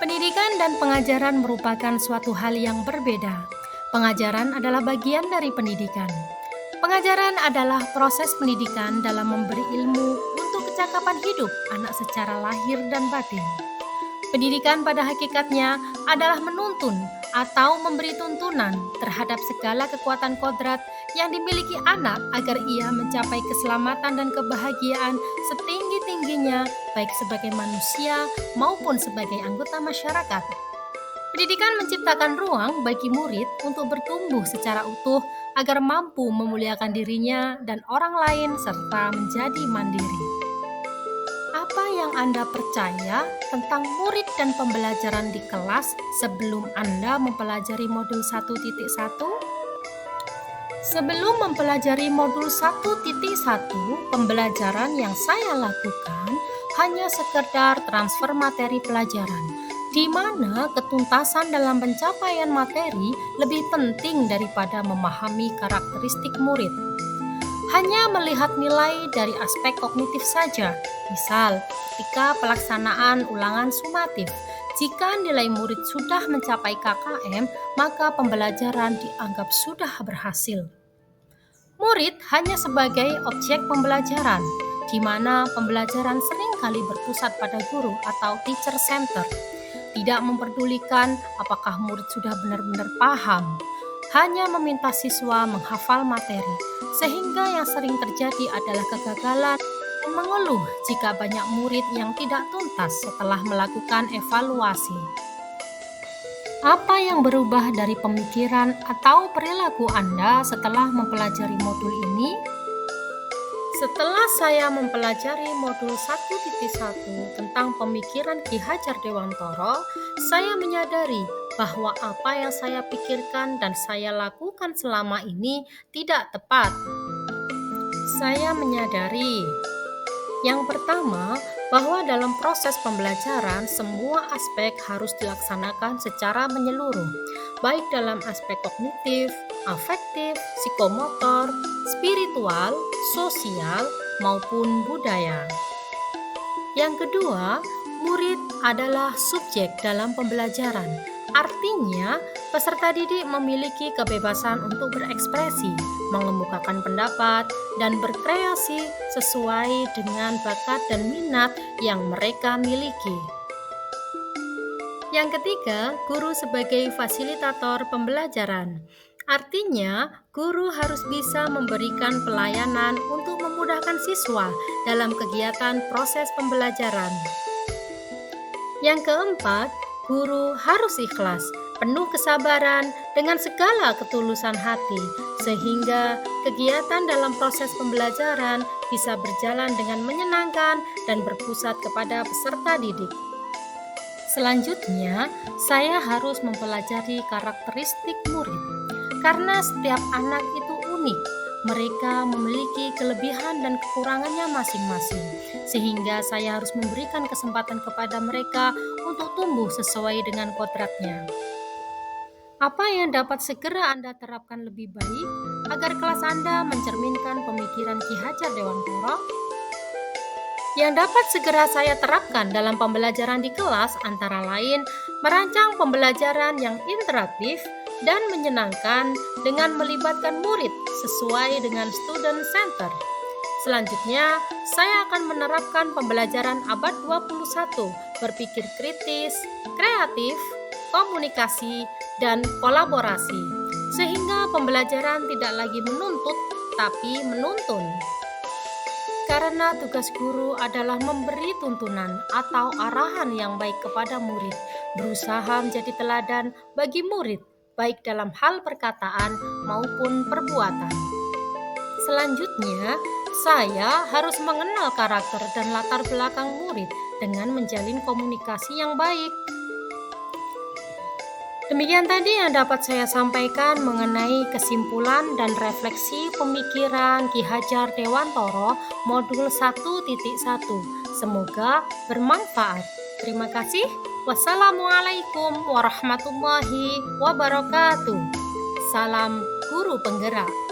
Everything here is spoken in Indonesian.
Pendidikan dan pengajaran merupakan suatu hal yang berbeda. Pengajaran adalah bagian dari pendidikan. Pengajaran adalah proses pendidikan dalam memberi ilmu untuk kecakapan hidup anak secara lahir dan batin. Pendidikan pada hakikatnya adalah menuntun atau memberi tuntunan terhadap segala kekuatan kodrat yang dimiliki anak agar ia mencapai keselamatan dan kebahagiaan setinggi-tingginya baik sebagai manusia maupun sebagai anggota masyarakat. Pendidikan menciptakan ruang bagi murid untuk bertumbuh secara utuh agar mampu memuliakan dirinya dan orang lain serta menjadi mandiri. Apa yang Anda percaya tentang murid dan pembelajaran di kelas sebelum Anda mempelajari modul 1.1? Sebelum mempelajari modul 1.1, pembelajaran yang saya lakukan hanya sekedar transfer materi pelajaran, di mana ketuntasan dalam pencapaian materi lebih penting daripada memahami karakteristik murid. Hanya melihat nilai dari aspek kognitif saja, misal ketika pelaksanaan ulangan sumatif, jika nilai murid sudah mencapai KKM, maka pembelajaran dianggap sudah berhasil. Murid hanya sebagai objek pembelajaran, di mana pembelajaran seringkali berpusat pada guru atau teacher center, tidak memperdulikan apakah murid sudah benar-benar paham, hanya meminta siswa menghafal materi, sehingga yang sering terjadi adalah kegagalan dan mengeluh jika banyak murid yang tidak tuntas setelah melakukan evaluasi. Apa yang berubah dari pemikiran atau perilaku Anda setelah mempelajari modul ini? Setelah saya mempelajari modul 1.1 tentang pemikiran Ki Hajar Dewantara, saya menyadari bahwa apa yang saya pikirkan dan saya lakukan selama ini tidak tepat. Saya menyadari, yang pertama, bahwa dalam proses pembelajaran semua aspek harus dilaksanakan secara menyeluruh, baik dalam aspek kognitif, afektif, psikomotor, spiritual, sosial, maupun budaya. Yang kedua, murid adalah subjek dalam pembelajaran. Artinya, peserta didik memiliki kebebasan untuk berekspresi, mengemukakan pendapat, dan berkreasi sesuai dengan bakat dan minat yang mereka miliki. Yang ketiga, guru sebagai fasilitator pembelajaran. Artinya, guru harus bisa memberikan pelayanan untuk memudahkan siswa dalam kegiatan proses pembelajaran. Yang keempat, guru harus ikhlas, penuh kesabaran dengan segala ketulusan hati, sehingga kegiatan dalam proses pembelajaran bisa berjalan dengan menyenangkan dan berpusat kepada peserta didik. Selanjutnya, saya harus mempelajari karakteristik murid, karena setiap anak itu unik. Mereka memiliki kelebihan dan kekurangannya masing-masing, sehingga saya harus memberikan kesempatan kepada mereka untuk tumbuh sesuai dengan kodratnya. Apa yang dapat segera Anda terapkan lebih baik agar kelas Anda mencerminkan pemikiran Ki Hajar Dewantara? Yang dapat segera saya terapkan dalam pembelajaran di kelas antara lain merancang pembelajaran yang interaktif dan menyenangkan dengan melibatkan murid sesuai dengan student center. Selanjutnya, saya akan menerapkan pembelajaran abad 21, berpikir kritis, kreatif, komunikasi, dan kolaborasi, sehingga pembelajaran tidak lagi menuntut, tapi menuntun. Karena tugas guru adalah memberi tuntunan atau arahan yang baik kepada murid, berusaha menjadi teladan bagi murid, baik dalam hal perkataan maupun perbuatan. Selanjutnya, saya harus mengenal karakter dan latar belakang murid dengan menjalin komunikasi yang baik. Demikian tadi yang dapat saya sampaikan mengenai kesimpulan dan refleksi pemikiran Ki Hajar Dewantara modul 1.1. Semoga bermanfaat. Terima kasih. Wassalamualaikum warahmatullahi wabarakatuh. Salam guru penggerak.